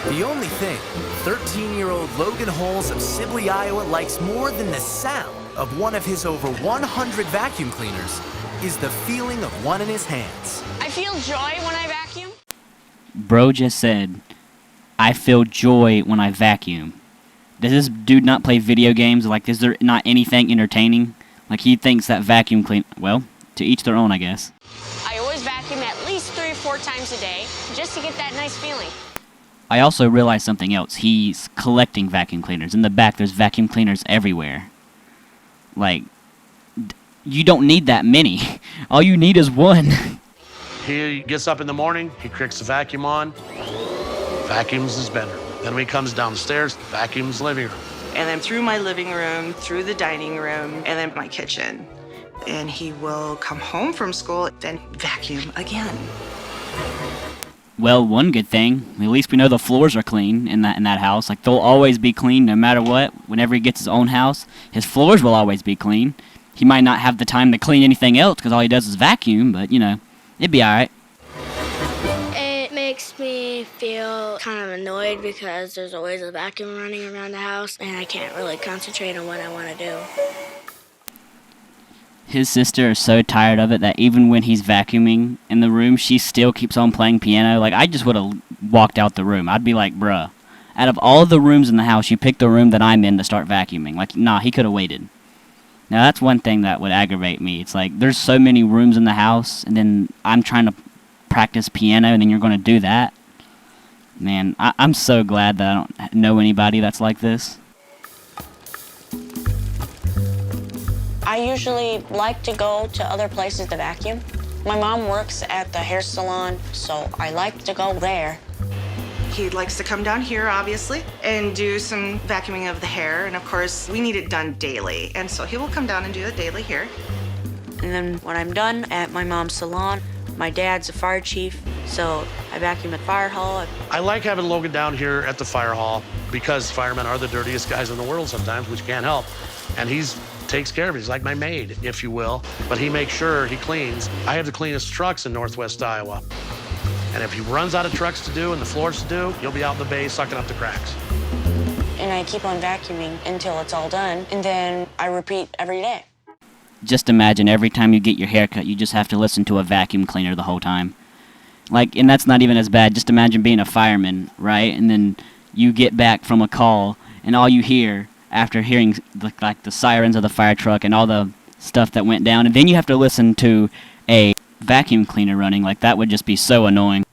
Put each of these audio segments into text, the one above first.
The only thing 13-year-old Logan Holes of Sibley, Iowa likes more than the sound of one of his over 100 vacuum cleaners is the feeling of one in his hands. I feel joy when I vacuum. Bro just said, I feel joy when I vacuum. Does this dude not play video games? Like, is there not anything entertaining? Like, he thinks that vacuum clean... Well, to each their own, I guess. I always vacuum at least 3 or 4 times a day just to get that nice feeling. I also realized something else. He's collecting vacuum cleaners. In the back, there's vacuum cleaners everywhere. Like, you don't need that many. All you need is one. He gets up in the morning, he kicks the vacuum on, vacuums his bedroom. Then when he comes downstairs, vacuums the living room. And then through my living room, through the dining room, and then my kitchen. And he will come home from school and vacuum again. Well, one good thing, at least we know the floors are clean in that house. Like, they'll always be clean no matter what. Whenever he gets his own house, his floors will always be clean. He might not have the time to clean anything else because all he does is vacuum, but, you know, it'd be alright. It makes me feel kind of annoyed because there's always a vacuum running around the house and I can't really concentrate on what I want to do. His sister is so tired of it that even when he's vacuuming in the room, she still keeps on playing piano. Like, I just would have walked out the room. I'd be like, bruh, out of all the rooms in the house, you picked the room that I'm in to start vacuuming. Like, nah, he could have waited. Now, that's one thing that would aggravate me. It's like, there's so many rooms in the house, and then I'm trying to practice piano, and then you're going to do that. Man, I'm so glad that I don't know anybody that's like this. I usually like to go to other places to vacuum. My mom works at the hair salon, so I like to go there. He likes to come down here, obviously, and do some vacuuming of the hair. And of course, we need it done daily. And so he will come down and do it daily here. And then when I'm done at my mom's salon, my dad's a fire chief, so I vacuum at fire hall. I like having Logan down here at the fire hall because firemen are the dirtiest guys in the world sometimes, which you can't help. And he's takes care of it. He's like my maid, if you will, but he makes sure he cleans. I have the cleanest trucks in Northwest Iowa. And if he runs out of trucks to do and the floors to do, he'll be out in the bay sucking up the cracks. And I keep on vacuuming until it's all done, and then I repeat every day. Just imagine every time you get your hair cut, you just have to listen to a vacuum cleaner the whole time. Like, and that's not even as bad. Just imagine being a fireman, right? And then you get back from a call, and all you hear after hearing like the sirens of the fire truck and all the stuff that went down, and then you have to listen to a vacuum cleaner running. Like, that would just be so annoying.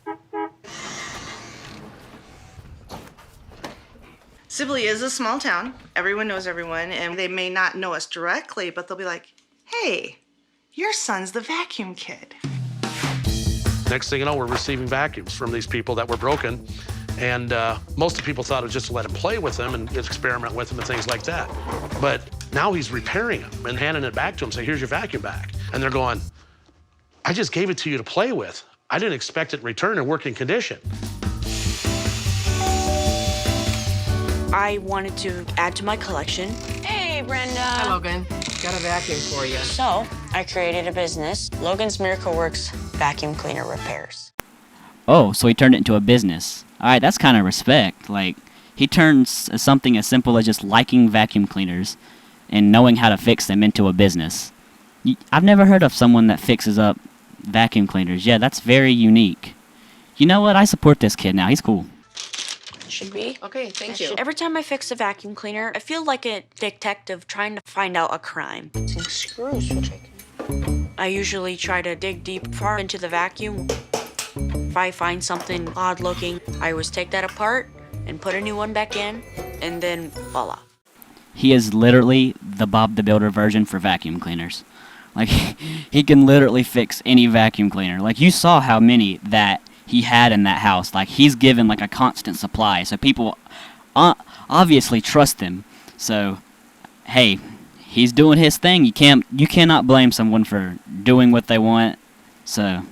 Sibley is a small town. Everyone knows everyone, and they may not know us directly, but they'll be like, hey, your son's the vacuum kid. Next thing you know, we're receiving vacuums from these people that were broken. And most of the people thought it was just to let him play with them and experiment with them and things like that. But now he's repairing them and handing it back to them, saying, here's your vacuum back. And they're going, I just gave it to you to play with. I didn't expect it in return in working condition. I wanted to add to my collection. Hey, Brenda. Hi, Logan. Got a vacuum for you. So, I created a business, Logan's Miracle Works Vacuum Cleaner Repairs. Oh, so he turned it into a business. Alright, that's kind of respect. Like, he turns something as simple as just liking vacuum cleaners and knowing how to fix them into a business. I've never heard of someone that fixes up vacuum cleaners. Yeah, that's very unique. You know what? I support this kid now. He's cool. Should be. Okay, thank you. Every time I fix a vacuum cleaner, I feel like a detective trying to find out a crime. Screws, which I can. I usually try to dig deep far into the vacuum. If I find something odd looking, I always take that apart and put a new one back in, and then voila. He is literally the Bob the Builder version for vacuum cleaners. Like, he can literally fix any vacuum cleaner. Like, you saw how many that he had in that house. Like, he's given, like, a constant supply, so people obviously trust him. So, hey, he's doing his thing. You cannot blame someone for doing what they want. So,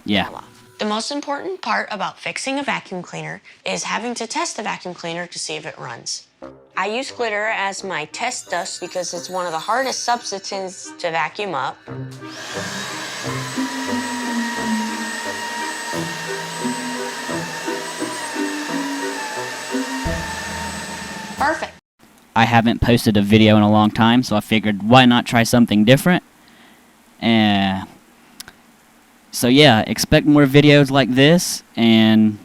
yeah. Voila. The most important part about fixing a vacuum cleaner is having to test the vacuum cleaner to see if it runs. I use glitter as my test dust because it's one of the hardest substances to vacuum up. Perfect. I haven't posted a video in a long time, so I figured why not try something different. So yeah, expect more videos like this, and